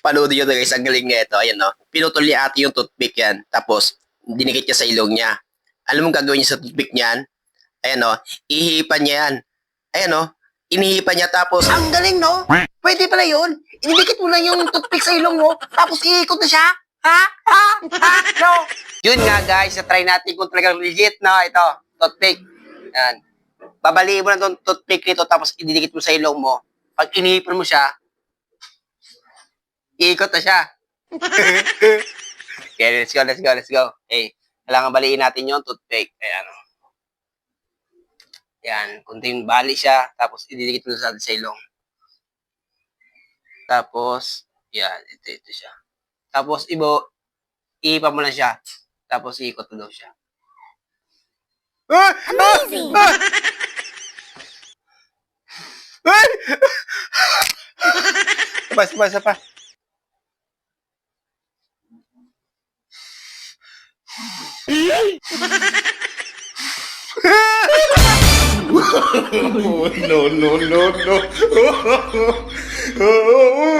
Panoodin nyo na guys, ang galing nga ito. Ayan no. Pinutol ni ate yung toothpick yan. Tapos, dinikit niya sa ilong niya. Alam mo gagawin niya sa toothpick niyan? Ayan no. Ihipan niya yan. Ayan no. Inihipan niya tapos, ang galing no? Pwede pala yun. Inikit mo lang yung toothpick sa ilong mo. Tapos iikot na siya. Ha? Ha? Ha? No? Yun nga guys, try natin kung talagang legit na ito. Toothpick. Ayan. Babaliin mo na itong toothpick nito tapos ididikit mo sa ilong mo. Pag inihipan mo siya, iikot na siya. Okay, let's go, let's go, let's go. Okay, kailangan baliin natin yung toothpick. Ayan. Yan, kunting bali siya, tapos ididikit mo sa ilong. Tapos, yan, ito siya. Tapos, iipa mo na siya. Tapos, iikot mo daw siya. Amazing! Sapa. No.